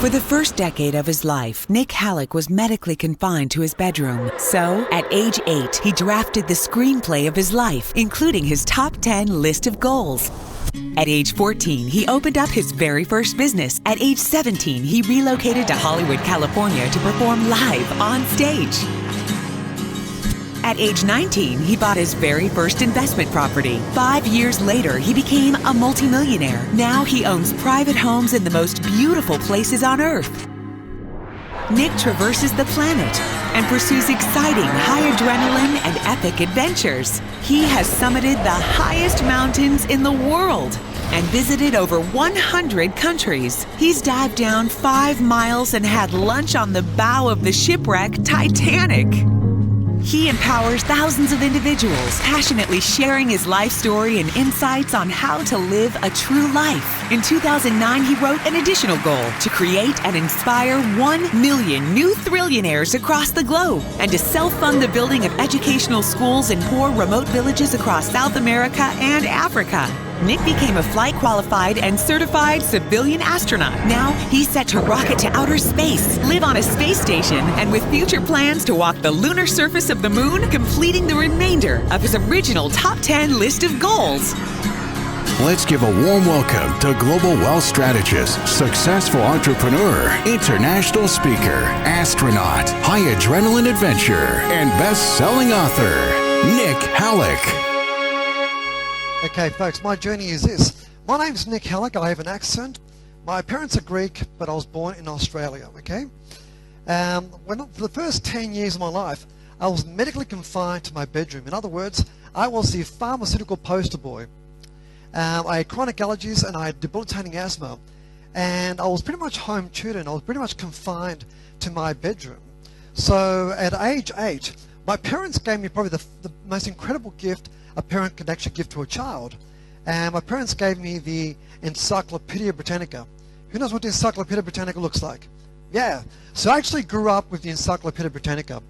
For the first decade of his life, Nik Halik was medically confined to his bedroom. So, at age 8, he drafted the screenplay of his life, including his top 10 list of goals. At age 14, he opened up his very first business. At age 17, he relocated to Hollywood, California to perform live on stage. At age 19, he bought his very first investment property. 5 years later, he became a multimillionaire. Now he owns private homes in the most beautiful places on Earth. Nik traverses the planet and pursues exciting, high adrenaline and epic adventures. He has summited the highest mountains in the world and visited over 100 countries. He's dived down 5 miles and had lunch on the bow of the shipwreck Titanic. He empowers thousands of individuals, passionately sharing his life story and insights on how to live a true life. In 2009, he wrote an additional goal to create and inspire 1 million new thrillionaires across the globe and to self-fund the building of educational schools in poor remote villages across South America and Africa. Nik became a flight-qualified and certified civilian astronaut. Now, he's set to rocket to outer space, live on a space station, and with future plans to walk the lunar surface of the moon, completing the remainder of his original top 10 list of goals. Let's give a warm welcome to global wealth strategist, successful entrepreneur, international speaker, astronaut, high adrenaline adventurer, and best-selling author, Nik Halik. Okay, folks, my journey is this. My name's Nik Halik. I have an accent. My parents are Greek, but I was born in Australia, okay? For the first 10 years of my life, I was medically confined to my bedroom. In other words, I was the pharmaceutical poster boy. I had chronic allergies and I had debilitating asthma. And I was pretty much home tutored and I was pretty much confined to my bedroom. So at age 8, my parents gave me probably the most incredible gift a parent can actually give to a child. And my parents gave me the Encyclopedia Britannica. Who knows what the Encyclopedia Britannica looks like? Yeah. So I actually grew up with the Encyclopedia Britannica.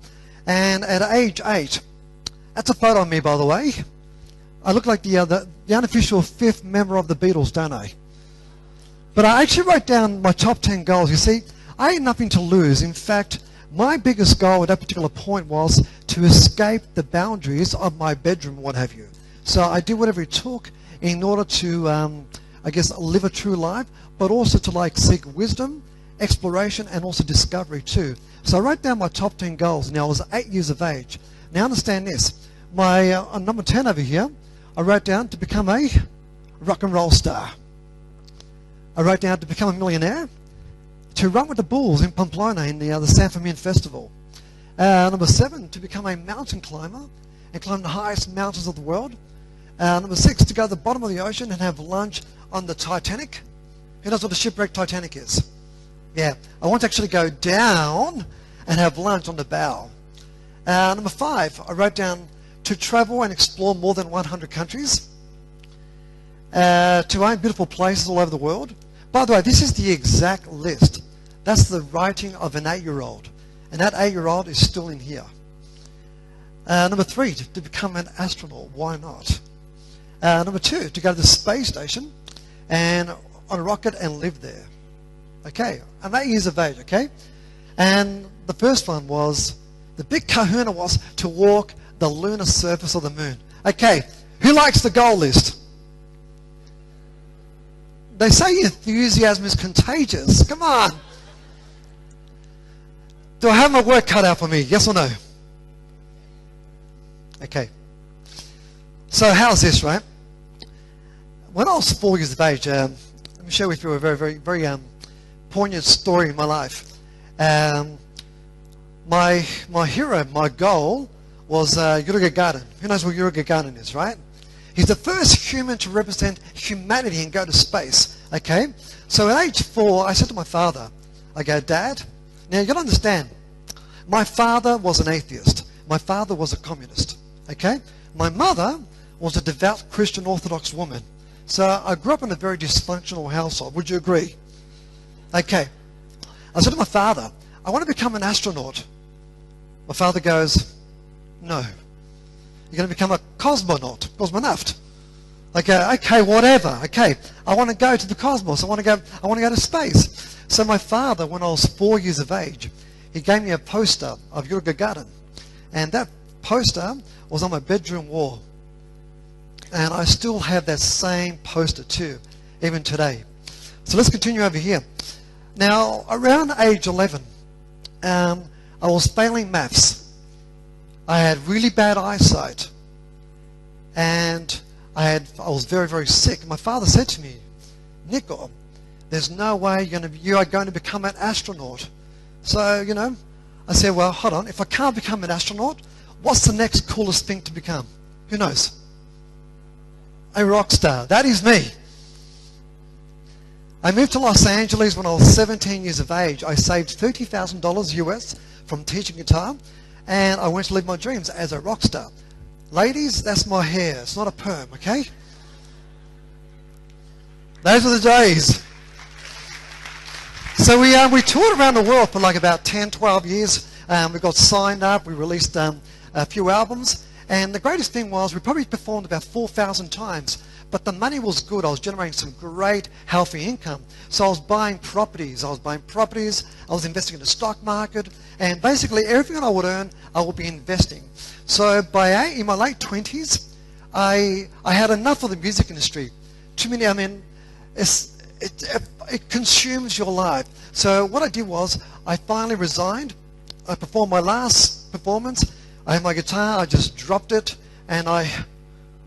And at age 8, that's a photo of me, by the way. I look like the unofficial 5th member of the Beatles, don't I? But I actually wrote down my top 10 goals. You see, I had nothing to lose. In fact, my biggest goal at that particular point was to escape the boundaries of my bedroom, what have you. So I did whatever it took in order to, I guess, live a true life, but also to seek wisdom, exploration, and also discovery too. So I wrote down my top 10 goals. Now I was 8 years of age. Now understand this. My number 10 over here, I wrote down to become a rock and roll star. I wrote down to become a millionaire, to run with the bulls in Pamplona in the San Fermin Festival. Number 7, to become a mountain climber and climb the highest mountains of the world. Number 6, to go to the bottom of the ocean and have lunch on the Titanic. Who knows what the shipwreck Titanic is? Yeah, I want to actually go down and have lunch on the bow. Number 5, I wrote down to travel and explore more than 100 countries. To own beautiful places all over the world. By the way, this is the exact list. That's the writing of an 8-year-old. And that 8-year-old is still in here. Number 3, to become an astronaut. Why not? Number 2, to go to the space station and on a rocket and live there. Okay, I'm 8 years of age, okay? And the first one was, the big kahuna was to walk the lunar surface of the moon. Okay, who likes the goal list? They say enthusiasm is contagious. Come on. Do I have my work cut out for me? Yes or no? Okay. So how's this, right? When I was 4 years of age, let me share with you a very poignant story in my life. My hero, my goal was Yuri Gagarin. Who knows what Yuri Gagarin is, right? He's the first human to represent humanity and go to space, okay? So at age 4, I said to my father, I go, Dad, now you got to understand, my father was an atheist. My father was a communist, okay? My mother was a devout Christian Orthodox woman. So I grew up in a very dysfunctional household. Would you agree? Okay. I said to my father, I want to become an astronaut. My father goes, no. You're going to become a cosmonaut. Okay, whatever. Okay, I want to go to the cosmos. I want to go to space. So my father, when I was 4 years of age, he gave me a poster of Yuri Gagarin, and that poster was on my bedroom wall. And I still have that same poster too, even today. So let's continue over here. Now, around age 11, I was failing maths. I had really bad eyesight, and I was very, very sick. My father said to me, Nik, there's no way you are going to become an astronaut. So, I said, well, hold on. If I can't become an astronaut, what's the next coolest thing to become? Who knows? A rock star. That is me. I moved to Los Angeles when I was 17 years of age. I saved $30,000 US from teaching guitar, and I went to live my dreams as a rock star. Ladies, that's my hair. It's not a perm, okay? Those were the days. So we toured around the world for like about 10, 12 years. We got signed up. We released a few albums. And the greatest thing was we probably performed about 4,000 times. But the money was good. I was generating some great, healthy income. So I was buying properties. I was investing in the stock market. And basically everything that I would earn, I would be investing. So in my late 20s, I had enough of the music industry. Too many, it consumes your life. So what I did was I finally resigned. I performed my last performance. I had my guitar, I just dropped it, and I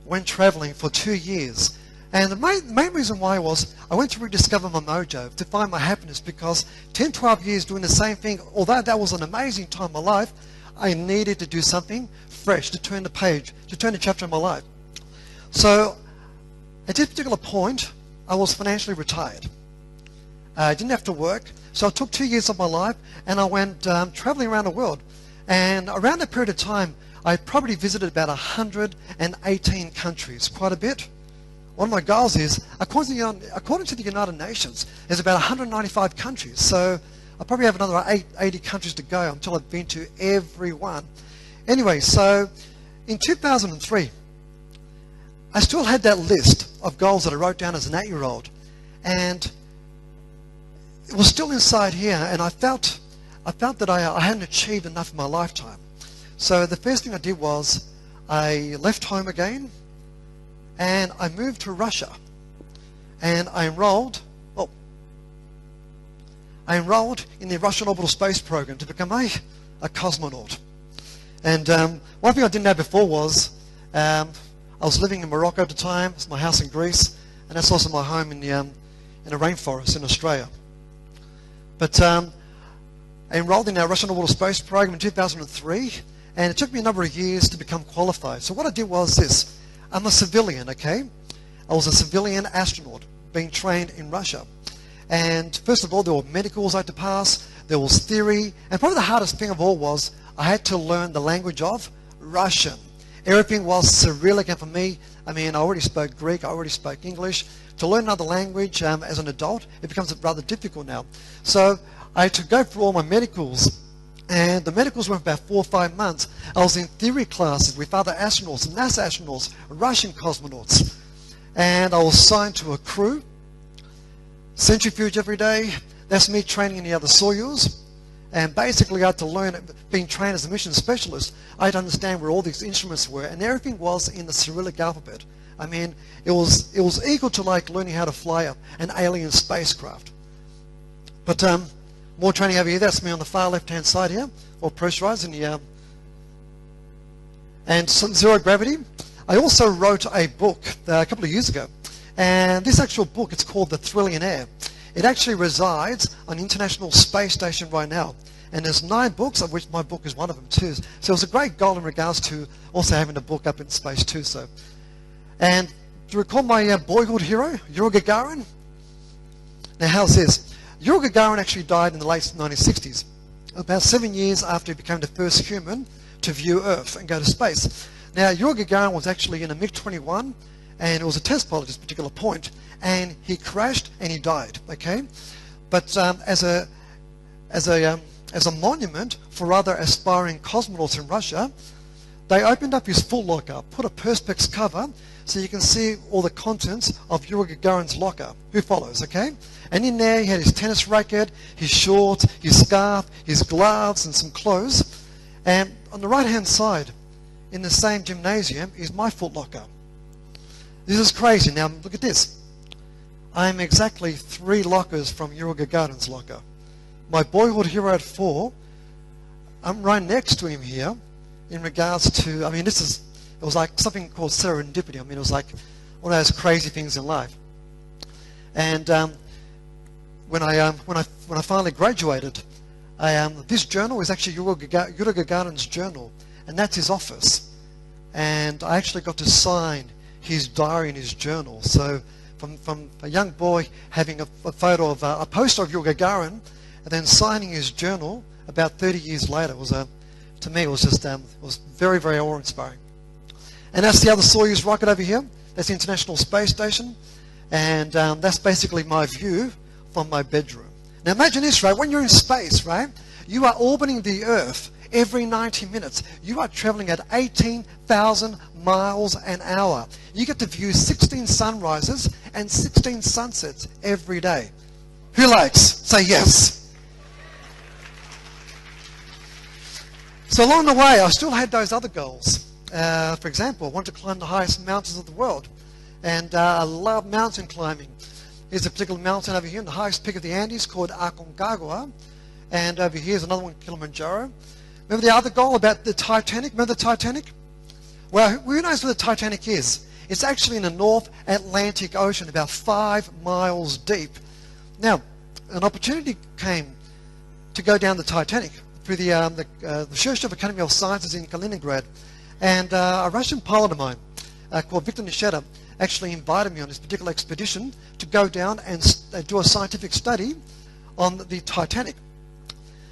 went traveling for 2 years. And the main reason why was I went to rediscover my mojo, to find my happiness, because 10, 12 years doing the same thing, although that was an amazing time in my life, I needed to do something fresh, to turn the page, to turn the chapter in my life. So at this particular point, I was financially retired. I didn't have to work, so I took 2 years of my life and I went traveling around the world. And around that period of time, I probably visited about 118 countries, quite a bit. One of my goals is, according to the United Nations, there's about 195 countries. So I probably have another 80 countries to go until I've been to every one. Anyway, so in 2003, I still had that list of goals that I wrote down as an 8-year-old. And it was still inside here, and I felt that I hadn't achieved enough in my lifetime. So the first thing I did was I left home again, and I moved to Russia. And I enrolled in the Russian orbital space program to become a cosmonaut. And one thing I didn't know before was I was living in Morocco at the time. It's my house in Greece, and that's also my home in a rainforest in Australia. But I enrolled in our Russian orbital space program in 2003, and it took me a number of years to become qualified. So what I did was this. I'm a civilian, okay? I was a civilian astronaut being trained in Russia. And first of all, there were medicals I had to pass. There was theory. And probably the hardest thing of all was I had to learn the language of Russian. Everything was Cyrillic, and for me, I already spoke Greek, I already spoke English. To learn another language as an adult, it becomes rather difficult now. So I had to go through all my medicals, and the medicals were about 4 or 5 months. I was in theory classes with other astronauts, NASA astronauts, Russian cosmonauts, and I was assigned to a crew, centrifuge every day. That's me training in the other Soyuz. And basically I had to learn, being trained as a mission specialist, I had to understand where all these instruments were, and everything was in the Cyrillic alphabet. It was equal to like learning how to fly an alien spacecraft. But more training over here. That's me on the far left-hand side here, or pressurized in the and some zero gravity. I also wrote a book a couple of years ago, and this actual book, it's called The Thrilling Air. It actually resides on the International Space Station right now. And there's 9 books, of which my book is one of them too. So it was a great goal in regards to also having a book up in space too. So, and do you recall my boyhood hero, Yuri Gagarin? Now how's this? Yuri Gagarin actually died in the late 1960s, about 7 years after he became the first human to view Earth and go to space. Now Yuri Gagarin was actually in a MiG-21, and it was a test pilot at this particular point, and he crashed and he died. Okay, but as a monument for other aspiring cosmonauts in Russia, they opened up his foot locker, put a Perspex cover so you can see all the contents of Yuri Gagarin's locker. Who follows, okay? And in there he had his tennis racket, his shorts, his scarf, his gloves and some clothes. And on the right-hand side, in the same gymnasium, is my foot locker. This is crazy. Now look at this. I'm exactly 3 lockers from Yuri Gagarin's locker. My boyhood hero at 4, I'm right next to him here in regards to, I mean, it was like something called serendipity. I mean, it was like one of those crazy things in life. And when I finally graduated, this journal is actually Yuri Gagarin's journal, and that's his office. And I actually got to sign his diary and his journal. So from a young boy having a photo of a poster of Yuri Gagarin, and then signing his journal about 30 years later was to me, it was just was very, very awe-inspiring. And that's the other Soyuz rocket over here. That's the International Space Station. And that's basically my view from my bedroom. Now imagine this, right? When you're in space, right? You are orbiting the Earth every 90 minutes. You are traveling at 18,000 miles an hour. You get to view 16 sunrises and 16 sunsets every day. Who likes? Say yes. So along the way, I still had those other goals. For example, I wanted to climb the highest mountains of the world. And I love mountain climbing. Here's a particular mountain over here in the highest peak of the Andes called Aconcagua. And over here is another one, Kilimanjaro. Remember the other goal about the Titanic? Remember the Titanic? Well, who knows where the Titanic is? It's actually in the North Atlantic Ocean, about 5 miles deep. Now, an opportunity came to go down the Titanic through the Church of Academy of Sciences in Kaliningrad. And a Russian pilot of mine called Viktor Nisheta actually invited me on this particular expedition to go down and do a scientific study on the Titanic.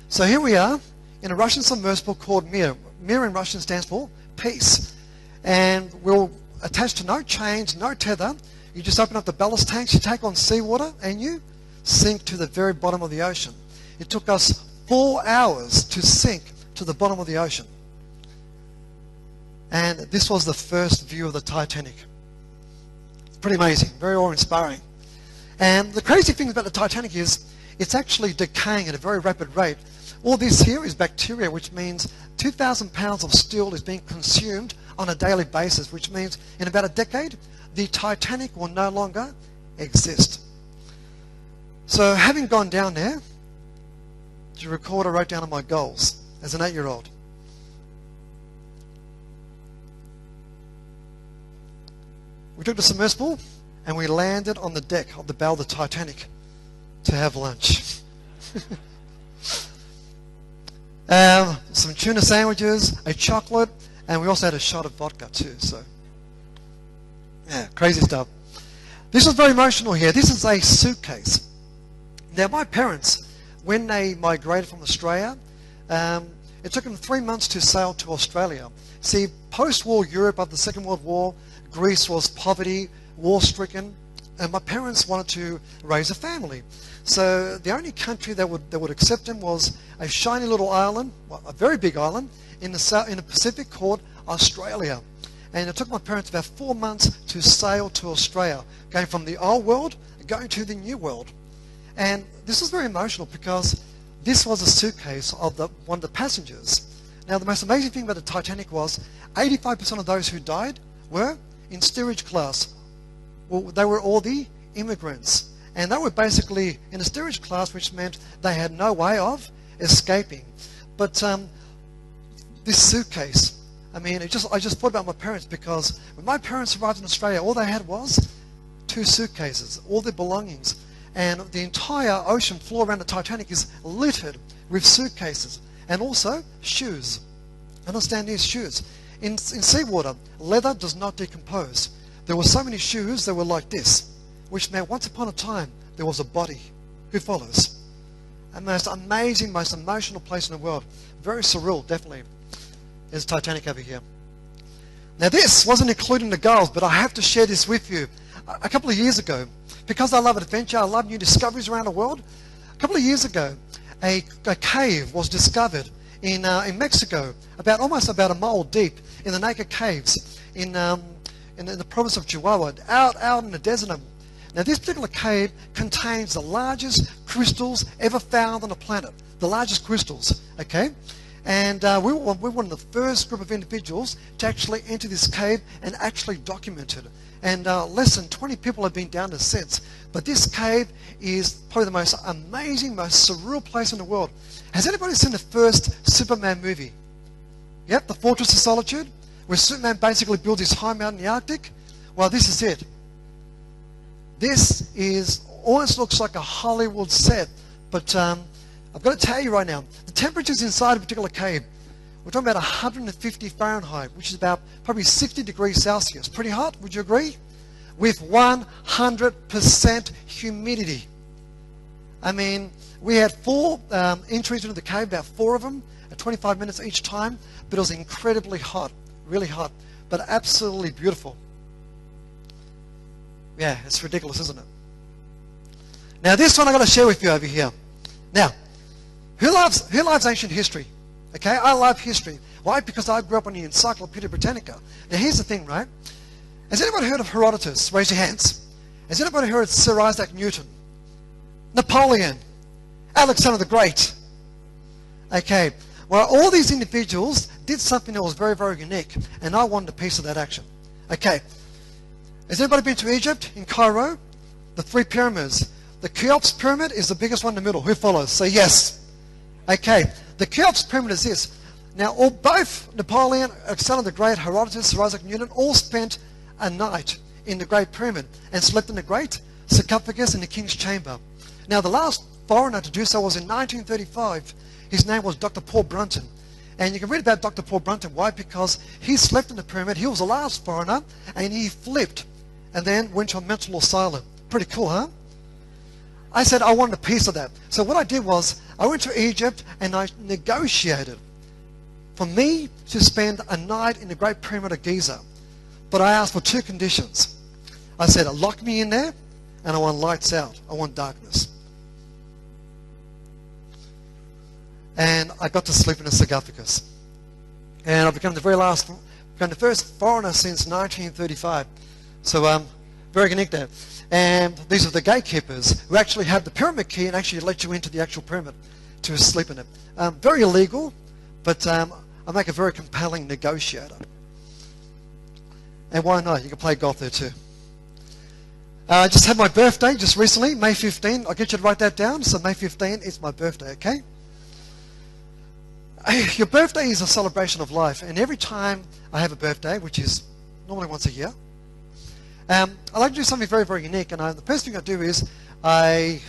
So here we are in a Russian submersible called Mir. Mir in Russian stands for peace. And we're attached to no chains, no tether. You just open up the ballast tanks, you take on seawater, and you sink to the very bottom of the ocean. It took us 4 hours to sink to the bottom of the ocean. And this was the first view of the Titanic. It's pretty amazing, very awe-inspiring. And the crazy thing about the Titanic is it's actually decaying at a very rapid rate. All this here is bacteria, which means 2,000 pounds of steel is being consumed on a daily basis, which means in about a decade, the Titanic will no longer exist. So having gone down there, do you record I wrote down on my goals as an 8-year-old? We took the submersible and we landed on the deck of the bow of the Titanic to have lunch. Some tuna sandwiches, a chocolate, and we also had a shot of vodka too. So, yeah, crazy stuff. This was very emotional here. This is a suitcase. Now, my parents, when they migrated from Australia, it took them 3 months to sail to Australia. See, post-war Europe after the Second World War, Greece was poverty, war-stricken, and my parents wanted to raise a family. So the only country that would accept them was a shiny little island, well, a very big island, in the Pacific called Australia. And it took my parents about 4 months to sail to Australia, going from the old world, going to the new world. And this was very emotional because this was a suitcase of one of the passengers. Now, the most amazing thing about the Titanic was 85% of those who died were in steerage class. Well, they were all the immigrants. And they were basically in a steerage class, which meant they had no way of escaping. But this suitcase, I mean, I just thought about my parents, because when my parents arrived in Australia, all they had was 2 suitcases, all their belongings. And the entire ocean floor around the Titanic is littered with suitcases and also shoes. Understand these shoes. In seawater, leather does not decompose. There were so many shoes that were like this, which meant once upon a time there was a body. Who follows? A most amazing, most emotional place in the world. Very surreal, definitely. There's Titanic over here. Now this wasn't included in the goals, but I have to share this with you. A couple of years ago, because I love adventure, I love new discoveries around the world, a couple of years ago, a cave was discovered in Mexico, almost about a mile deep in the Naked Caves in the province of Chihuahua, out in the desert. Now, this particular cave contains the largest crystals ever found on the planet, the largest crystals, okay? And we were one of the first group of individuals to actually enter this cave and actually document it. And less than 20 people have been down there since. But this cave is probably the most amazing, most surreal place in the world. Has anybody seen the first Superman movie? Yep, The Fortress of Solitude, where Superman basically builds his home out in the Arctic. Well, this is it. This almost looks like a Hollywood set, but I've got to tell you right now, the temperatures inside a particular cave, we're talking about 150 Fahrenheit, which is about probably 60 degrees Celsius. Pretty hot, would you agree? With 100% humidity. I mean, we had 4 entries into the cave, about 4 of them, at 25 minutes each time, but it was incredibly hot, really hot, but absolutely beautiful. Yeah, it's ridiculous, isn't it? Now, this one I've got to share with you over here. Now, who loves ancient history? Okay, I love history. Why? Because I grew up on the Encyclopedia Britannica. Now, here's the thing, right? Has anybody heard of Herodotus? Raise your hands. Has anybody heard of Sir Isaac Newton? Napoleon? Alexander the Great? Okay, well, all these individuals did something that was very, very unique, and I wanted a piece of that action. Okay. Has anybody been to Egypt, in Cairo? The 3 pyramids. The Cheops pyramid is the biggest one in the middle. Who follows? Say yes. Okay. The Cheops pyramid is this. Now, both Napoleon, Alexander the Great, Herodotus, Sir Isaac Newton all spent a night in the Great Pyramid and slept in the great sarcophagus in the King's Chamber. Now, the last foreigner to do so was in 1935. His name was Dr. Paul Brunton. And you can read about Dr. Paul Brunton. Why? Because he slept in the pyramid. He was the last foreigner, and he flipped and then went to a mental asylum. Pretty cool, huh? I said I wanted a piece of that. So what I did was I went to Egypt and I negotiated for me to spend a night in the Great Pyramid of Giza. But I asked for 2 conditions. I said, lock me in there, and I want lights out. I want darkness. And I got to sleep in a sarcophagus. And I became the first foreigner since 1935. So very unique there. And these are the gatekeepers who actually have the pyramid key and actually let you into the actual pyramid to sleep in it. Very illegal, but I make a very compelling negotiator. And why not? You can play golf there too. I just had my birthday just recently, May 15. I'll get you to write that down. So May 15 is my birthday, okay? Your birthday is a celebration of life. And every time I have a birthday, which is normally once a year, I like to do something very, very unique. And the first thing I do is I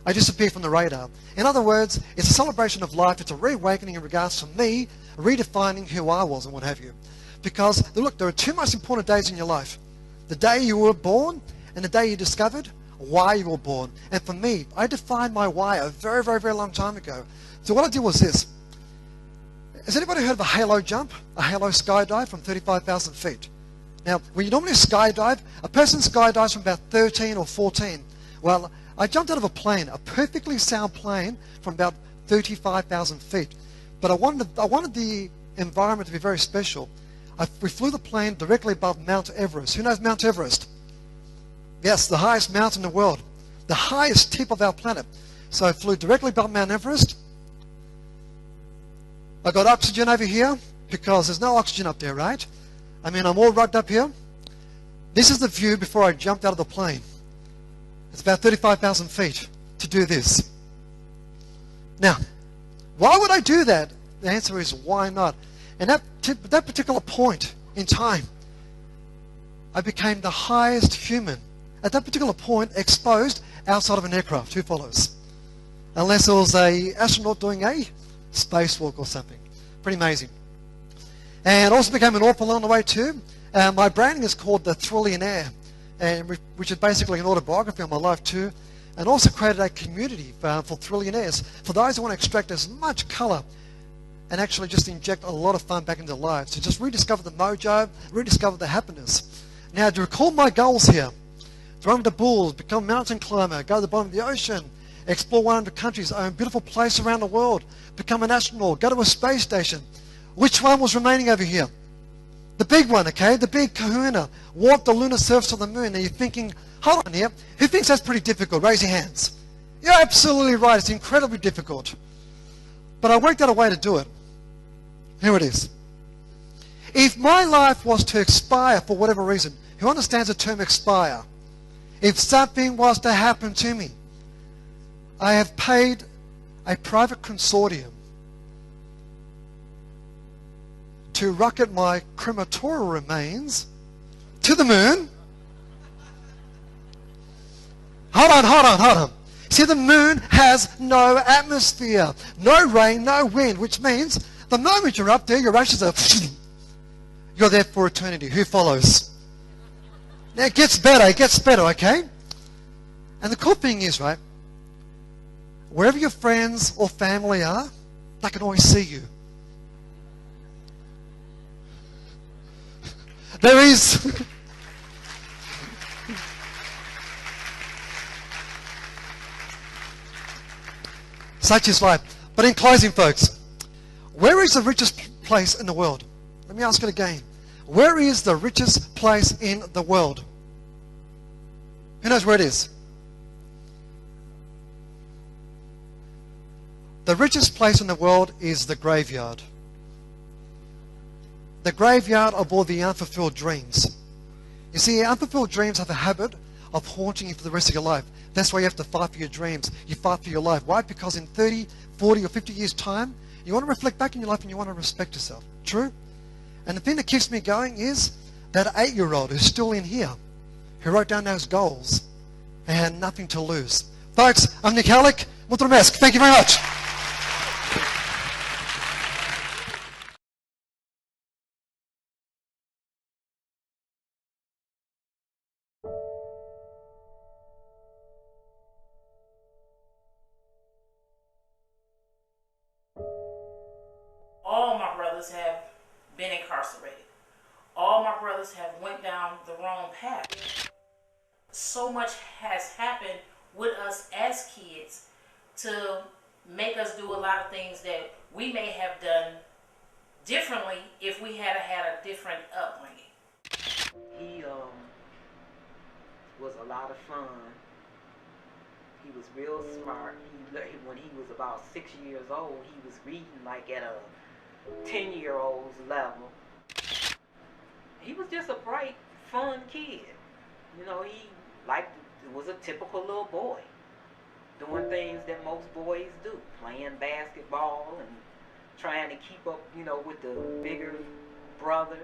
disappear from the radar. In other words, it's a celebration of life. It's a reawakening in regards to me redefining who I was and what have you. Because, look, there are 2 most important days in your life. The day you were born and the day you discovered why you were born. And for me, I defined my why a very, very, very long time ago. So what I did was this. Has anybody heard of a halo jump? A halo skydive from 35,000 feet? Now, when you normally skydive, a person skydives from about 13 or 14. Well, I jumped out of a plane, a perfectly sound plane from about 35,000 feet. But I wanted the environment to be very special. We flew the plane directly above Mount Everest. Who knows Mount Everest? Yes, the highest mountain in the world. The highest tip of our planet. So I flew directly above Mount Everest. I got oxygen over here because there's no oxygen up there, right? I mean, I'm all rugged up here. This is the view before I jumped out of the plane. It's about 35,000 feet to do this. Now, why would I do that? The answer is why not? And at that particular point in time, I became the highest human at that particular point exposed outside of an aircraft. Who follows? Unless it was an astronaut doing a spacewalk or something. Pretty amazing. And also became an author along the way too. My branding is called The Thrillionaire, which is basically an autobiography on my life too. And also created a community for thrillionaires, for those who want to extract as much color and actually just inject a lot of fun back into their lives, to just rediscover the mojo, rediscover the happiness. Now, to recall my goals here, to run with the bulls, become a mountain climber, go to the bottom of the ocean, explore 100 countries, own beautiful place around the world, become an astronaut, go to a space station. Which one was remaining over here? The big one, okay? The big kahuna. Walk the lunar surface of the moon. Now you're thinking, hold on here. Who thinks that's pretty difficult? Raise your hands. You're absolutely right. It's incredibly difficult. But I worked out a way to do it. Here it is. If my life was to expire for whatever reason, who understands the term expire? If something was to happen to me, I have paid a private consortium to rocket my crematorial remains to the moon. Hold on. See, the moon has no atmosphere, no rain, no wind, which means the moment you're up there, your ashes are... You're there for eternity. Who follows? Now it gets better, okay? And the cool thing is, right, wherever your friends or family are, they can always see you. There is... Such is life. But in closing, folks, where is the richest place in the world? Let me ask it again. Where is the richest place in the world? Who knows where it is? The richest place in the world is the graveyard. The graveyard of all the unfulfilled dreams. You see, unfulfilled dreams have a habit of haunting you for the rest of your life. That's why you have to fight for your dreams. You fight for your life. Why? Because in 30, 40 or 50 years' time, you want to reflect back in your life and you want to respect yourself. True? And the thing that keeps me going is that 8-year-old who's still in here, who wrote down those goals and had nothing to lose. Folks, I'm Nik Halik. Mulțumesc. Thank you very much. All my brothers have been incarcerated. All my brothers have went down the wrong path. So much has happened with us as kids to make us do a lot of things that we may have done differently if we had had a different upbringing. He was a lot of fun. He was real smart. When he was about 6 years old, he was reading like at a 10-year-old's level. He was just a bright, fun kid. You know, he was a typical little boy, doing things that most boys do, playing basketball and trying to keep up, you know, with the bigger brothers.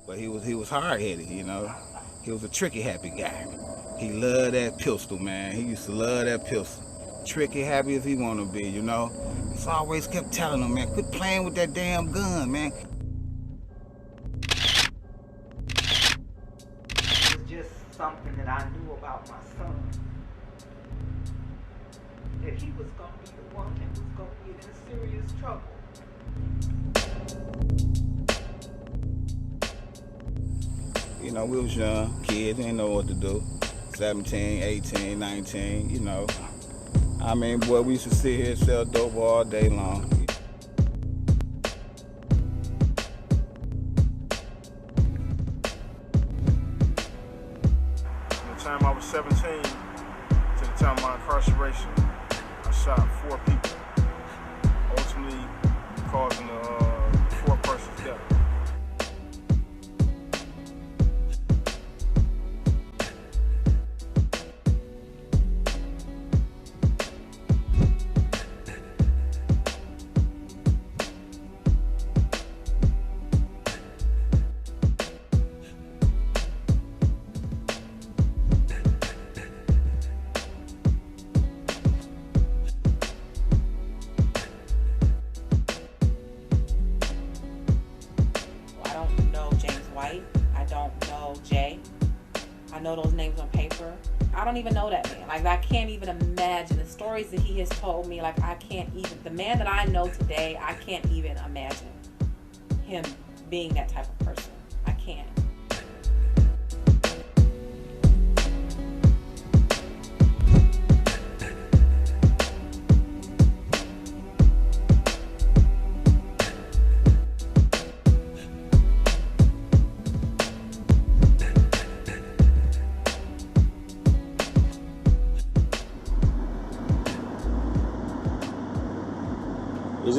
But he was hard-headed, you know. He was a tricky, happy guy. He loved that pistol, man. He used to love that pistol. Tricky, happy as he want to be, you know. So I always kept telling him, man, quit playing with that damn gun, man. It was just something that I knew about my son. That he was going to be the one that was going to get in serious trouble. You know, we was young, kids, didn't know what to do. 17, 18, 19, you know. I mean, boy, we used to sit here and sell dope all day long. From the time I was 17 to the time of my incarceration, I shot 4 people, ultimately causing 4 persons death. I know those names on paper. I don't even know that man. Like, I can't even imagine the stories that he has told me. Like, I can't even, the man that I know today, I can't even imagine him being that type of person. I can't.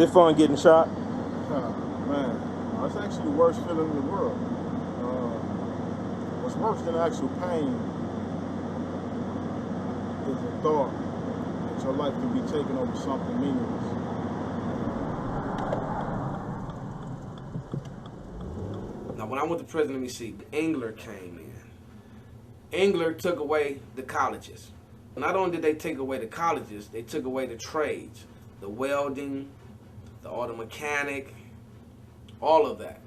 it fun getting shot? Man, it's actually the worst feeling in the world. What's worse than actual pain is the thought that your life can be taken over something meaningless. Now, when I went to prison, let me see, Engler came in. Engler took away the colleges. Not only did they take away the colleges, they took away the trades, the welding, the auto mechanic, all of that.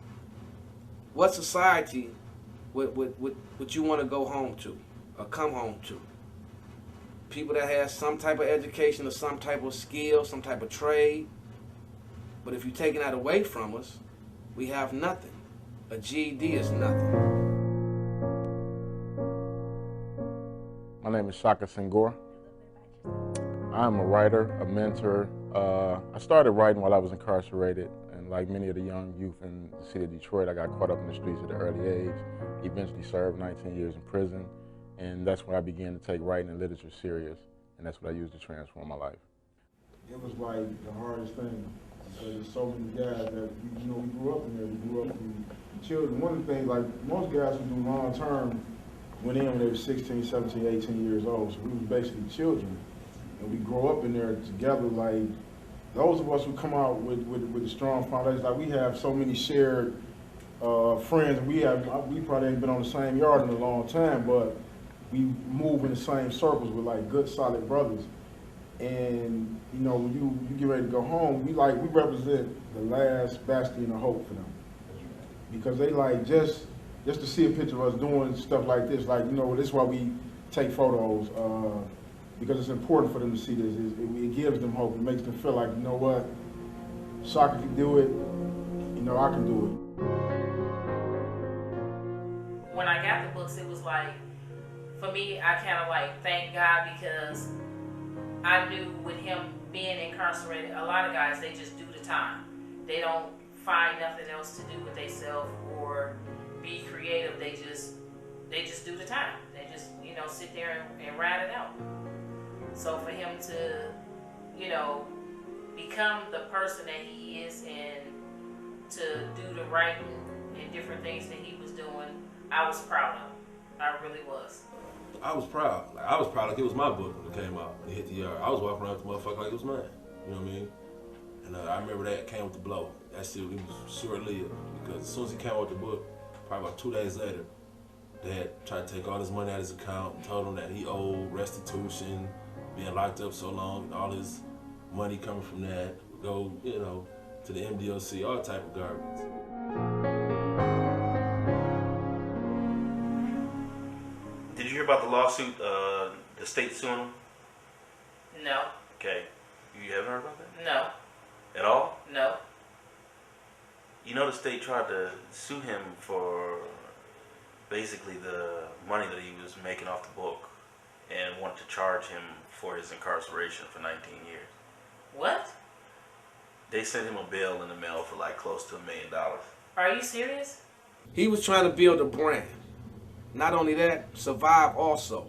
What society would you want to go home to or come home to? People that have some type of education or some type of skill, some type of trade. But if you're taking that away from us, we have nothing. A GED is nothing. My name is Shaka Senghor. I'm a writer, a mentor. I started writing while I was incarcerated, and like many of the young youth in the city of Detroit, I got caught up in the streets at an early age, eventually served 19 years in prison, and that's when I began to take writing and literature serious, and that's what I used to transform my life. It was like the hardest thing, because there's so many guys that, we grew up in there, we grew up in children. One of the things, like most guys who do long term went in when they were 16, 17, 18 years old, so we were basically children. And we grow up in there together, like those of us who come out with a strong foundation, like we have so many shared friends. We probably ain't been on the same yard in a long time, but we move in the same circles with like good, solid brothers. And when you get ready to go home, we represent the last bastion of hope for them, because they like just to see a picture of us doing stuff like this, like this is why we take photos. Because it's important for them to see this. It gives them hope. It makes them feel like, you know what, Shaka can do it, I can do it. When I got the books, it was like, for me, I kind of like thank God, because I knew with him being incarcerated, a lot of guys, they just do the time. They don't find nothing else to do with themselves or be creative. They just do the time. They just, sit there and ride it out. So for him to, become the person that he is and to do the writing and different things that he was doing, I was proud of him. I really was. I was proud. I was proud like it was my book when it came out, when it hit the yard. I was walking around with the motherfucker like it was mine. You know what I mean? And I remember that came with the blow. That shit, it was short-lived, because as soon as he came out with the book, probably about 2 days later, they had tried to take all his money out of his account and told him that he owed restitution, being locked up so long, and all his money coming from that would go, to the MDOC, all type of garbage. Did you hear about the lawsuit, the state suing him? No. Okay. You haven't heard about that? No. At all? No. The state tried to sue him for basically the money that he was making off the book, and wanted to charge him for his incarceration for 19 years. What? They sent him a bill in the mail for like close to $1 million. Are you serious? He was trying to build a brand. Not only that, survive also.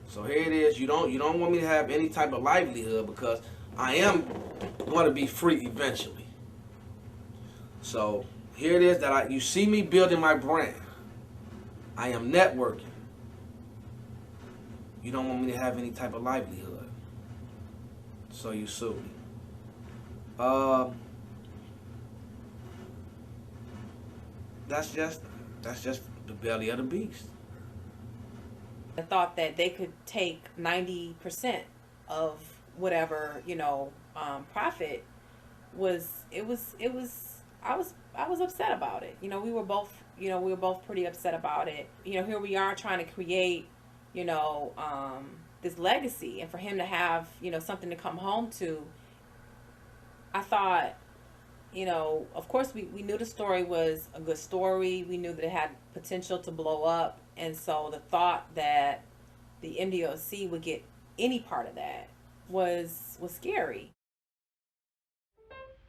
So here it is. You don't want me to have any type of livelihood, because I am going to be free eventually. So here it is that you see me building my brand. I am networking. You don't want me to have any type of livelihood. So you sue me. That's just the belly of the beast. The thought that they could take 90% of whatever, profit I was upset about it. We were both pretty upset about it. Here we are trying to create, this legacy, and for him to have, something to come home to. I thought, of course we knew the story was a good story. We knew that it had potential to blow up. And so the thought that the MDOC would get any part of that was scary.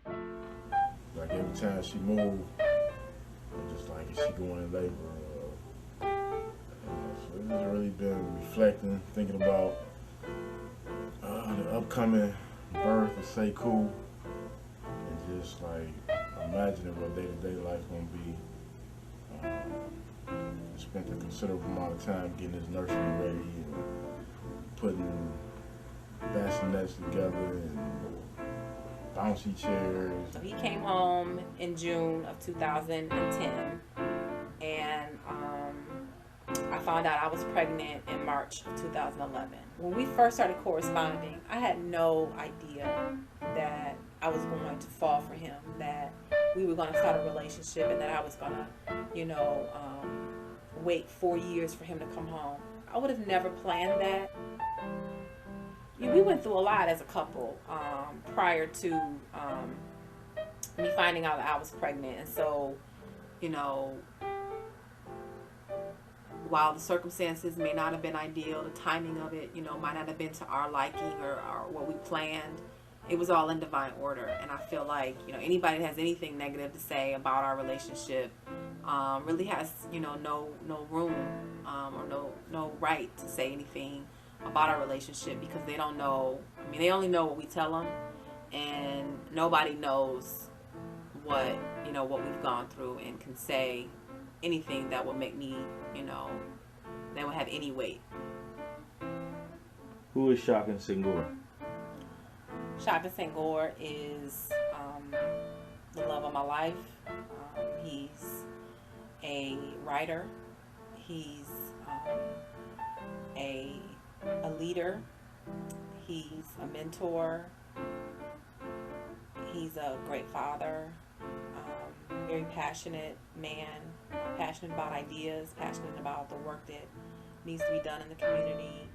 Like every time she moved, I'm just like, is she going in labor? So it's just really been reflecting, thinking about the upcoming birth of Sekou, and just like imagining what day-to-day life gonna be. Spent a considerable amount of time getting his nursery ready and putting bassinets together and bouncy chairs. So he came home in June of 2010, and I found out I was pregnant in March of 2011. When we first started corresponding, I had no idea that I was going to fall for him, that we were going to start a relationship, and that I was going to, wait 4 years for him to come home. I would have never planned that. We went through a lot as a couple prior to me finding out that I was pregnant. And so, while the circumstances may not have been ideal, the timing of it, might not have been to our liking or what we planned, it was all in divine order. And I feel like, anybody that has anything negative to say about our relationship really has, no room or no right to say anything about our relationship, because they don't know. They only know what we tell them, and nobody knows what we've gone through and can say anything that will make me, that will have any weight. Who is Shaka Senghor? Shaka Senghor is the love of my life. He's a writer. He's a leader. He's a mentor. He's a great father. Very passionate man. Passionate about ideas. Passionate about the work that needs to be done in the community.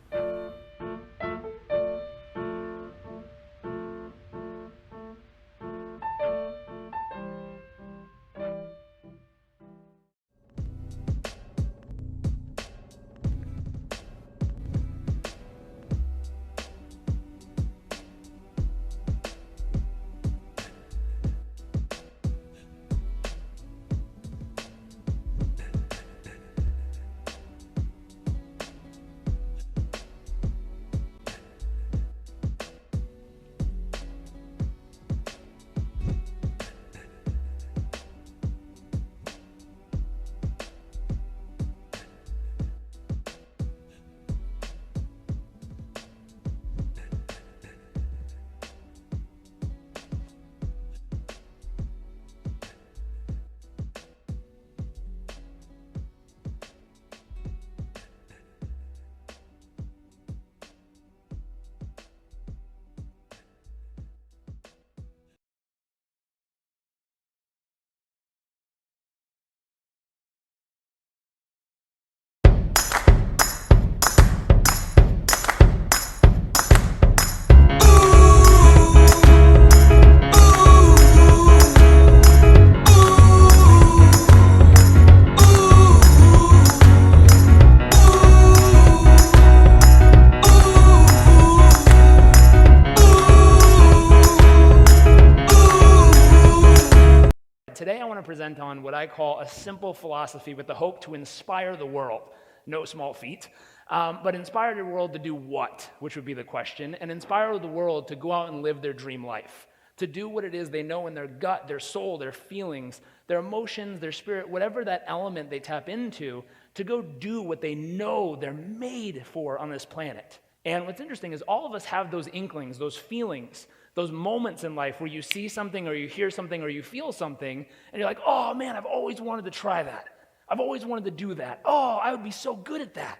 Today I want to present on what I call a simple philosophy with the hope to inspire the world. No small feat. But inspire the world to do what? Which would be the question. And inspire the world to go out and live their dream life. To do what it is they know in their gut, their soul, their feelings, their emotions, their spirit, whatever that element they tap into, to go do what they know they're made for on this planet. And what's interesting is all of us have those inklings, those feelings, those moments in life where you see something or you hear something or you feel something, and you're like, oh man, I've always wanted to try that. I've always wanted to do that. Oh, I would be so good at that.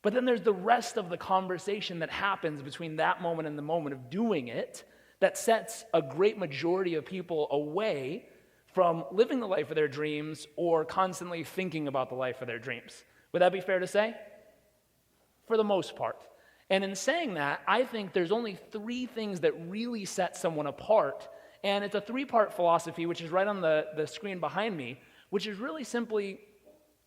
But then there's the rest of the conversation that happens between that moment and the moment of doing it that sets a great majority of people away from living the life of their dreams or constantly thinking about the life of their dreams. Would that be fair to say? For the most part. And in saying that, I think there's only three things that really set someone apart. And it's a three-part philosophy, which is right on the screen behind me, which is really simply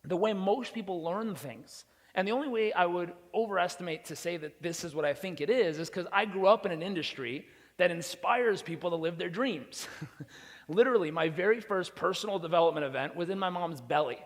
the way most people learn things. And the only way I would overestimate to say that this is what I think it is because I grew up in an industry that inspires people to live their dreams. Literally, my very first personal development event was in my mom's belly.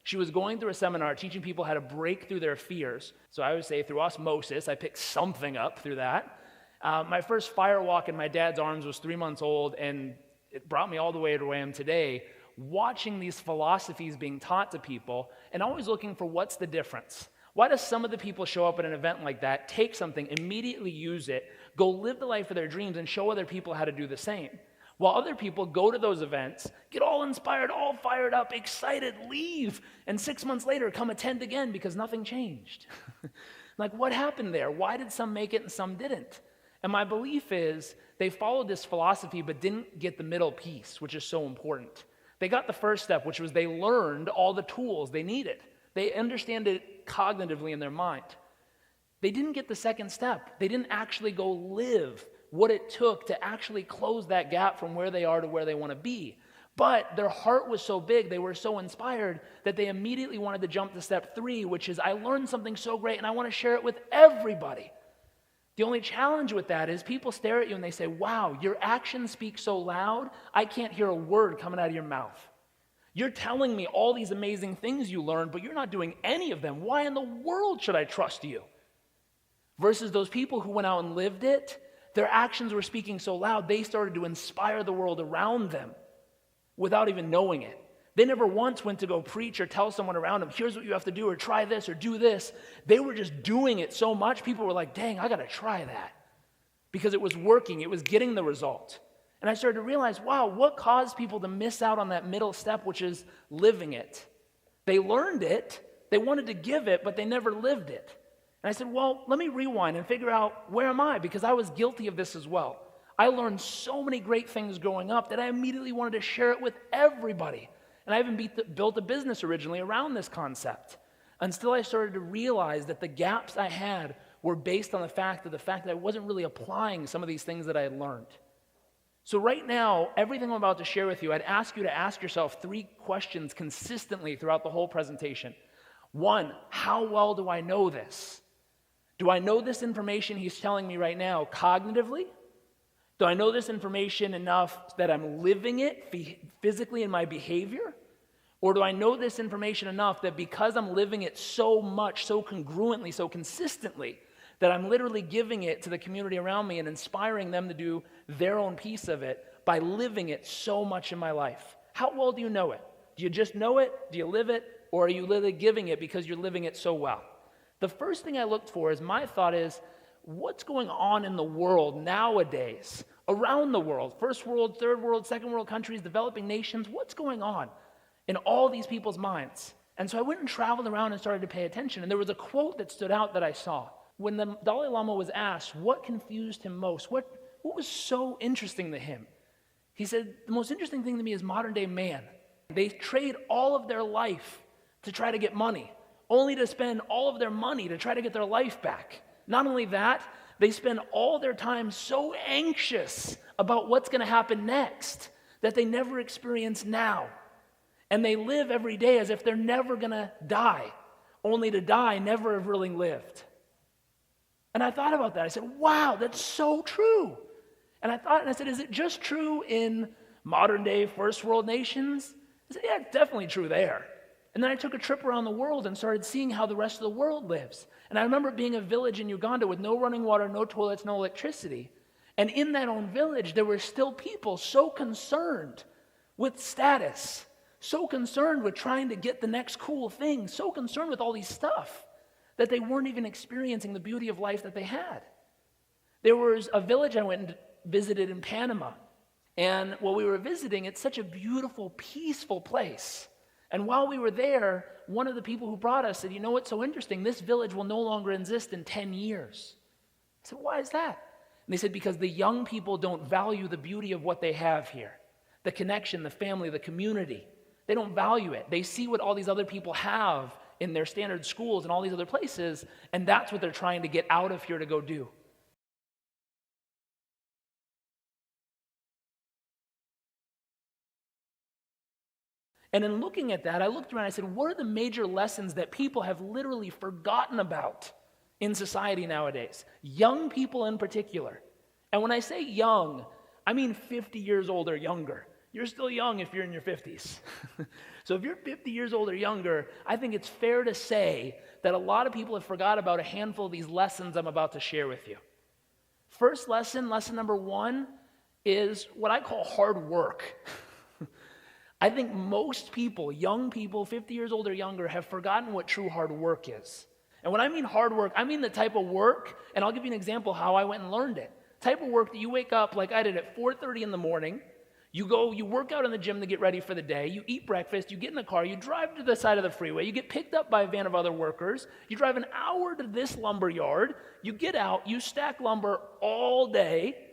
She was going through a seminar teaching people how to break through their fears. So I would say through osmosis, I picked something up through that. My first fire walk in my dad's arms was 3 months old, and it brought me all the way to where I am today, watching these philosophies being taught to people and always looking for what's the difference. Why does some of the people show up at an event like that, take something, immediately use it, go live the life of their dreams and show other people how to do the same? While other people go to those events, get all inspired, all fired up, excited, leave, and 6 months later come attend again because nothing changed. Like, what happened there? Why did some make it and some didn't? And my belief is they followed this philosophy but didn't get the middle piece, which is so important. They got the first step, which was they learned all the tools they needed. They understand it cognitively in their mind. They didn't get the second step. They didn't actually go live what it took to actually close that gap from where they are to where they want to be. But their heart was so big, they were so inspired that they immediately wanted to jump to step 3, which is, I learned something so great and I want to share it with everybody. The only challenge with that is people stare at you and they say, wow, your actions speak so loud, I can't hear a word coming out of your mouth. You're telling me all these amazing things you learned, but you're not doing any of them. Why in the world should I trust you? Versus those people who went out and lived it, their actions were speaking so loud, they started to inspire the world around them without even knowing it. They never once went to go preach or tell someone around them, here's what you have to do, or try this, or do this. They were just doing it so much, people were like, dang, I got to try that. Because it was working, it was getting the result. And I started to realize, wow, what caused people to miss out on that middle step, which is living it? They learned it, they wanted to give it, but they never lived it. And I said, well, let me rewind and figure out, where am I? Because I was guilty of this as well. I learned so many great things growing up that I immediately wanted to share it with everybody. And I even built a business originally around this concept until I started to realize that the gaps I had were based on the fact that I wasn't really applying some of these things that I had learned. So right now, everything I'm about to share with you, I'd ask you to ask yourself 3 questions consistently throughout the whole presentation. 1, how well do I know this? Do I know this information he's telling me right now cognitively? Do I know this information enough that I'm living it physically in my behavior? Or do I know this information enough that because I'm living it so much, so congruently, so consistently, that I'm literally giving it to the community around me and inspiring them to do their own piece of it by living it so much in my life? How well do you know it? Do you just know it? Do you live it? Or are you literally giving it because you're living it so well? The first thing I looked for is, my thought is, what's going on in the world nowadays, around the world, first world, third world, second world countries, developing nations, what's going on in all these people's minds? And so I went and traveled around and started to pay attention, and there was a quote that stood out that I saw. When the Dalai Lama was asked what confused him most, what was so interesting to him, he said, the most interesting thing to me is modern day man. They trade all of their life to try to get money, only to spend all of their money to try to get their life back. Not only that, they spend all their time so anxious about what's going to happen next that they never experience now. And they live every day as if they're never going to die, only to die, never have really lived. And I thought about that. I said, wow, that's so true. And I said, is it just true in modern day first world nations? I said, yeah, it's definitely true there. And then I took a trip around the world and started seeing how the rest of the world lives. And I remember being a village in Uganda with no running water, no toilets, no electricity. And in that own village, there were still people so concerned with status, so concerned with trying to get the next cool thing, so concerned with all these stuff that they weren't even experiencing the beauty of life that they had. There was a village I went and visited in Panama. And while we were visiting, it's such a beautiful, peaceful place. And while we were there, one of the people who brought us said, you know what's so interesting? This village will no longer exist in 10 years. I said, why is that? And they said, because the young people don't value the beauty of what they have here. The connection, the family, the community. They don't value it. They see what all these other people have in their standard schools and all these other places, and that's what they're trying to get out of here to go do. And in looking at that, I looked around and I said, what are the major lessons that people have literally forgotten about in society nowadays? Young people in particular. And when I say young, I mean 50 years old or younger. You're still young if you're in your 50s. So if you're 50 years old or younger, I think it's fair to say that a lot of people have forgot about a handful of these lessons I'm about to share with you. First lesson number one, is what I call hard work. I think most people, young people, 50 years old or younger, have forgotten what true hard work is. And when I mean hard work, I mean the type of work, and I'll give you an example how I went and learned it. Type of work that you wake up like I did at 4:30 in the morning, you go, you work out in the gym to get ready for the day, you eat breakfast, you get in the car, you drive to the side of the freeway, you get picked up by a van of other workers, you drive an hour to this lumber yard, you get out, you stack lumber all day,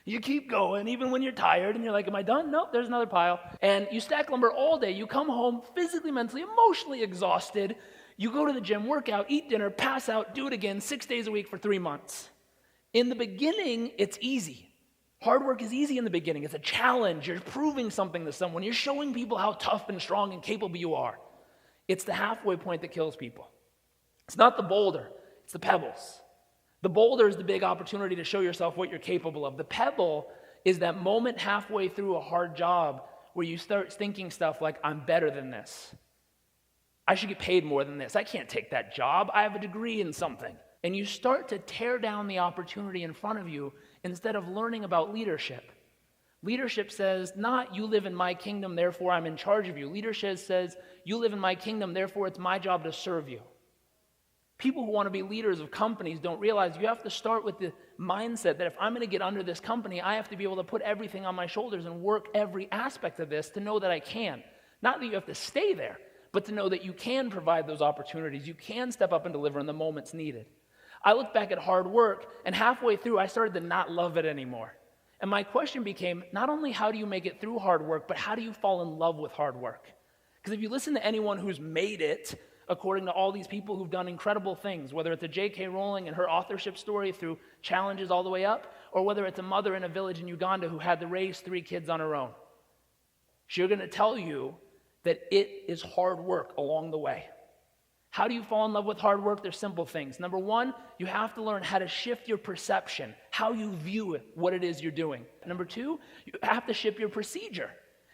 you keep going even when you're tired and you're like, am I done? Nope, there's another pile. And you stack lumber all day, you come home physically, mentally, emotionally exhausted, you go to the gym, work out, eat dinner, pass out, do it again 6 days a week for 3 months. In the beginning, it's easy. Hard work is easy in the beginning. It's a challenge. You're proving something to someone. You're showing people how tough and strong and capable you are. It's the halfway point that kills people. It's not the boulder, it's the pebbles. The boulder is the big opportunity to show yourself what you're capable of. The pebble is that moment halfway through a hard job where you start thinking stuff like, I'm better than this. I should get paid more than this. I can't take that job. I have a degree in something. And you start to tear down the opportunity in front of you instead of learning about leadership. Leadership says, not you live in my kingdom, therefore I'm in charge of you. Leadership says, you live in my kingdom, therefore it's my job to serve you. People who want to be leaders of companies don't realize you have to start with the mindset that if I'm going to get under this company, I have to be able to put everything on my shoulders and work every aspect of this to know that I can. Not that you have to stay there, but to know that you can provide those opportunities. You can step up and deliver in the moments needed. I look back at hard work, and halfway through, I started to not love it anymore. And my question became, not only how do you make it through hard work, but how do you fall in love with hard work? Because if you listen to anyone who's made it, according to all these people who've done incredible things, whether it's a J.K. Rowling and her authorship story through challenges all the way up, or whether it's a mother in a village in Uganda who had to raise 3 kids on her own, she's going to tell you that it is hard work along the way. How do you fall in love with hard work? There's simple things. Number one, you have to learn how to shift your perception, how you view it, what it is you're doing. Number two, you have to shift your procedure,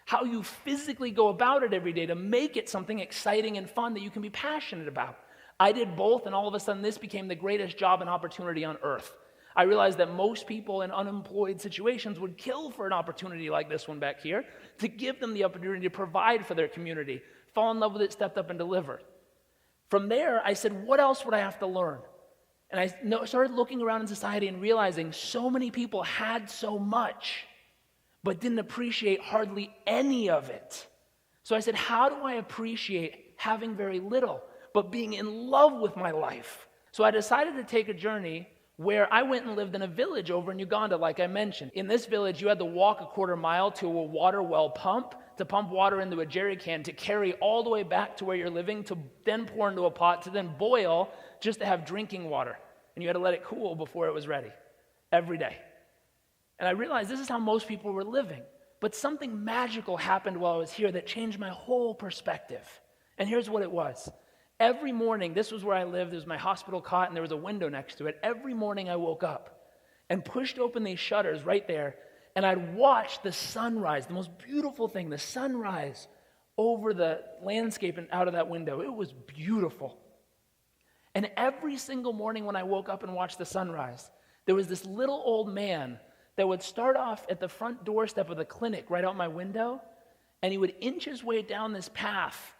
how you physically go about it every day to make it something exciting and fun that you can be passionate about. I did both, and all of a sudden this became the greatest job and opportunity on earth. I realized that most people in unemployed situations would kill for an opportunity like this one back here to give them the opportunity to provide for their community, fall in love with it, stepped up and delivered. From there, I said, what else would I have to learn? And I started looking around in society and realizing so many people had so much, but didn't appreciate hardly any of it. So I said, how do I appreciate having very little, but being in love with my life? So I decided to take a journey where I went and lived in a village over in Uganda, like I mentioned. In this village, you had to walk a quarter mile to a water well pump to pump water into a jerry can to carry all the way back to where you're living, to then pour into a pot, to then boil just to have drinking water. And you had to let it cool before it was ready, every day. And I realized this is how most people were living. But something magical happened while I was here that changed my whole perspective. And here's what it was. Every morning, this was where I lived, there was my hospital cot, and there was a window next to it. Every morning I woke up and pushed open these shutters right there, and I'd watch the sunrise, the most beautiful thing, the sunrise over the landscape and out of that window. It was beautiful. And every single morning when I woke up and watched the sunrise, there was this little old man that would start off at the front doorstep of the clinic right out my window, and he would inch his way down this path,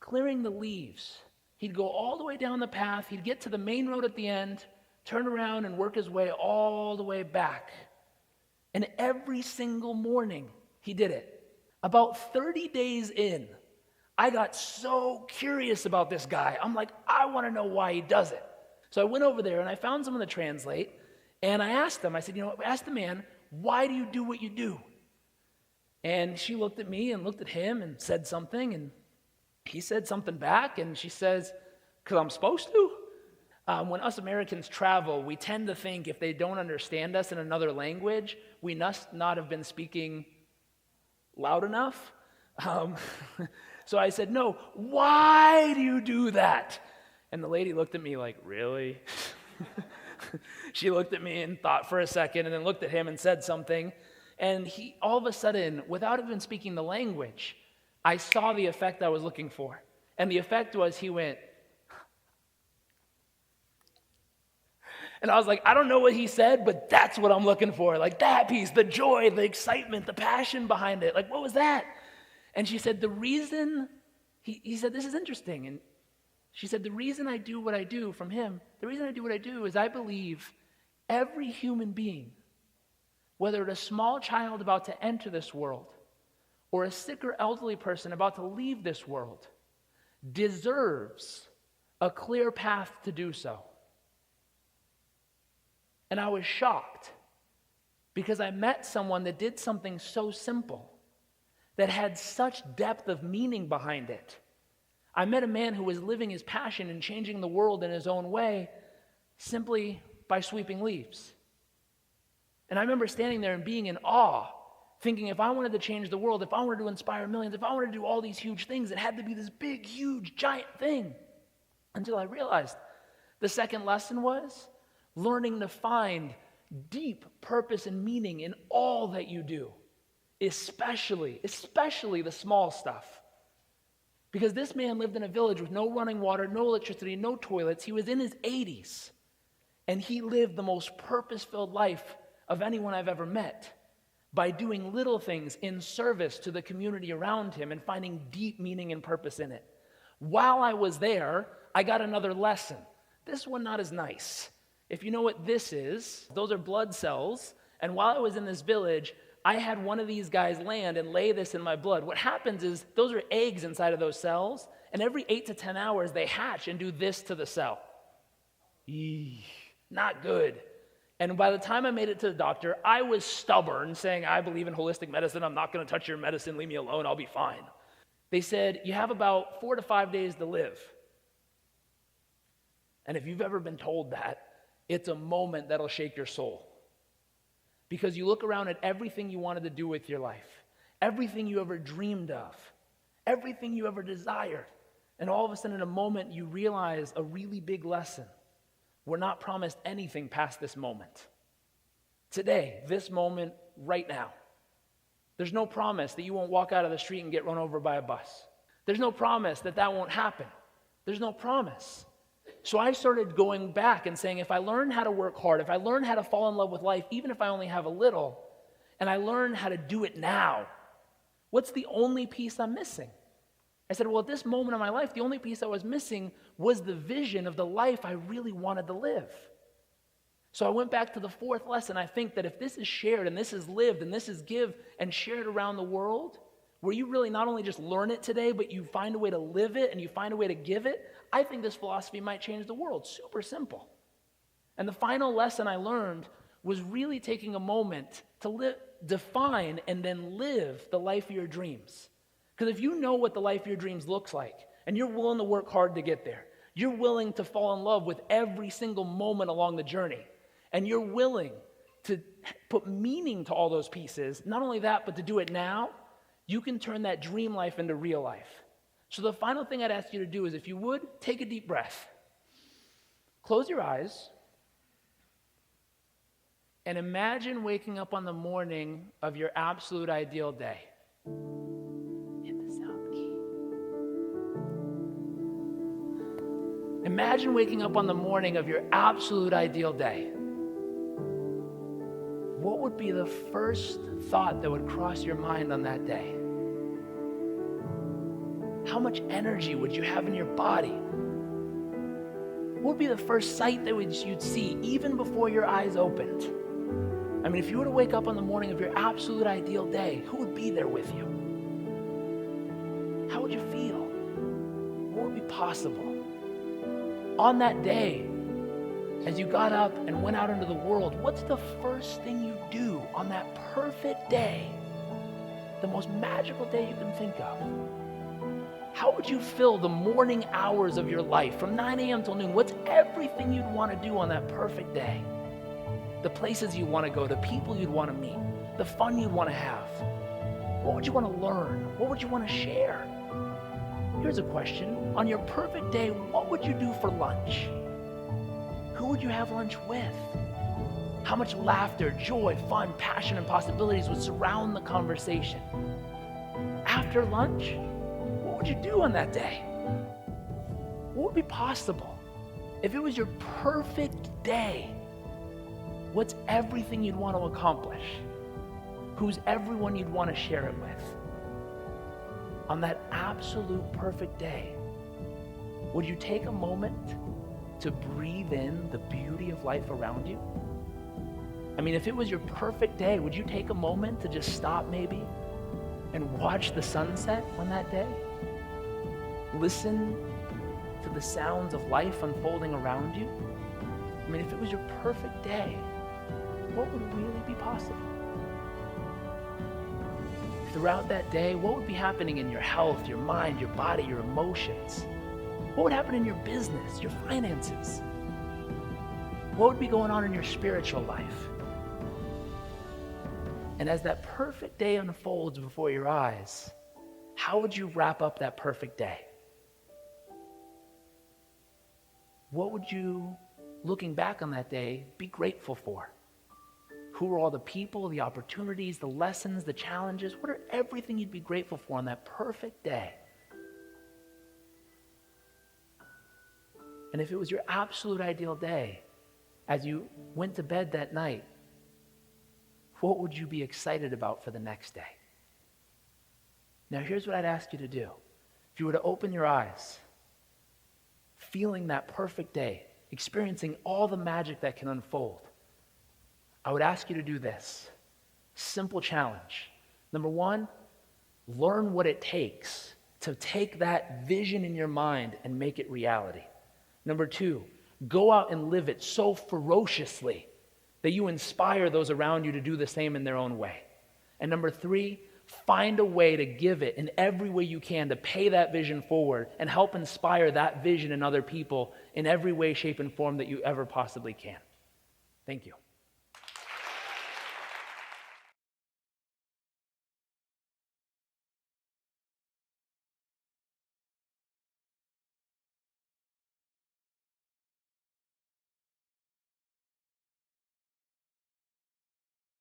clearing the leaves. He'd go all the way down the path, he'd get to the main road at the end, turn around and work his way all the way back. And every single morning, he did it. About 30 days in, I got so curious about this guy. I'm like, I want to know why he does it. So I went over there and I found someone to translate, and I asked them, I said, ask the man, why do you do what you do? And she looked at me and looked at him and said something, and he said something back, and she says, because I'm supposed to. When us Americans travel, we tend to think if they don't understand us in another language, we must not have been speaking loud enough. So I said, no, why do you do that? And the lady looked at me like, really? She looked at me and thought for a second and then looked at him and said something. And he, all of a sudden, without even speaking the language, I saw the effect I was looking for. And the effect was he went, And I was like, I don't know what he said, but that's what I'm looking for. Like that piece, the joy, the excitement, the passion behind it. Like, what was that? And she said, the reason, he said, this is interesting. And she said, the reason I do what I do from him, the reason I do what I do is I believe every human being, whether it's a small child about to enter this world or a sick or elderly person about to leave this world, deserves a clear path to do so. And I was shocked because I met someone that did something so simple, that had such depth of meaning behind it. I met a man who was living his passion and changing the world in his own way simply by sweeping leaves. And I remember standing there and being in awe, thinking if I wanted to change the world, if I wanted to inspire millions, if I wanted to do all these huge things, it had to be this big, huge, giant thing. Until I realized the second lesson was learning to find deep purpose and meaning in all that you do, especially the small stuff. Because this man lived in a village with no running water, no electricity, no toilets. He was in his 80s, and he lived the most purpose-filled life of anyone I've ever met by doing little things in service to the community around him and finding deep meaning and purpose in it. While I was there, I got another lesson. This one not as nice. If you know what this is, those are blood cells, and while I was in this village, I had one of these guys land and lay this in my blood. What happens is those are eggs inside of those cells, and every 8 to 10 hours they hatch and do this to the cell. Eesh, not good. And by the time I made it to the doctor, I was stubborn, saying, I believe in holistic medicine. I'm not going to touch your medicine. Leave me alone. I'll be fine. They said, you have about 4 to 5 days to live. And if you've ever been told that, it's a moment that'll shake your soul. Because you look around at everything you wanted to do with your life, everything you ever dreamed of, everything you ever desired, and all of a sudden in a moment you realize a really big lesson. We're not promised anything past this moment. Today, this moment, right now. There's no promise that you won't walk out of the street and get run over by a bus. There's no promise that that won't happen. There's no promise. So I started going back and saying, if I learn how to work hard, if I learn how to fall in love with life, even if I only have a little, and I learn how to do it now, what's the only piece I'm missing? I said, well, at this moment in my life, the only piece I was missing was the vision of the life I really wanted to live. So I went back to the fourth lesson. I think that if this is shared and this is lived and this is give and shared around the world, where you really not only just learn it today, but you find a way to live it and you find a way to give it, I think this philosophy might change the world. Super simple. And the final lesson I learned was really taking a moment to define and then live the life of your dreams. Because if you know what the life of your dreams looks like, and you're willing to work hard to get there, you're willing to fall in love with every single moment along the journey, and you're willing to put meaning to all those pieces, not only that, but to do it now, you can turn that dream life into real life. So the final thing I'd ask you to do is, if you would, take a deep breath. Close your eyes, and imagine waking up on the morning of your absolute ideal day. Imagine waking up on the morning of your absolute ideal day. What would be the first thought that would cross your mind on that day? How much energy would you have in your body? What would be the first sight that you'd see even before your eyes opened? I mean, if you were to wake up on the morning of your absolute ideal day, who would be there with you? How would you feel? What would be possible? On that day, as you got up and went out into the world, what's the first thing you do on that perfect day? The most magical day you can think of. How would you fill the morning hours of your life from 9 a.m. till noon? What's everything you'd want to do on that perfect day? The places you want to go, the people you'd want to meet, the fun you'd want to have. What would you want to learn? What would you want to share? Here's a question. On your perfect day, what would you do for lunch? Who would you have lunch with? How much laughter, joy, fun, passion, and possibilities would surround the conversation? After lunch, what would you do on that day? What would be possible? If it was your perfect day, What's everything you'd want to accomplish? Who's everyone you'd want to share it with? On that absolute perfect day, would you take a moment to breathe in the beauty of life around you? I mean, if it was your perfect day, would you take a moment to just stop maybe and watch the sunset on that day? Listen to the sounds of life unfolding around you? I mean, if it was your perfect day, what would really be possible? Throughout that day, what would be happening in your health, your mind, your body, your emotions? What would happen in your business, your finances? What would be going on in your spiritual life? And as that perfect day unfolds before your eyes, how would you wrap up that perfect day? What would you, looking back on that day, be grateful for? Who are all the people, the opportunities, the lessons, the challenges? What are everything you'd be grateful for on that perfect day? And if it was your absolute ideal day, as you went to bed that night, what would you be excited about for the next day? Now, here's what I'd ask you to do. If you were to open your eyes, feeling that perfect day, experiencing all the magic that can unfold, I would ask you to do this. Simple challenge. Number one, learn what it takes to take that vision in your mind and make it reality. Number two, go out and live it so ferociously that you inspire those around you to do the same in their own way. And number three, find a way to give it in every way you can to pay that vision forward and help inspire that vision in other people in every way, shape, and form that you ever possibly can. Thank you.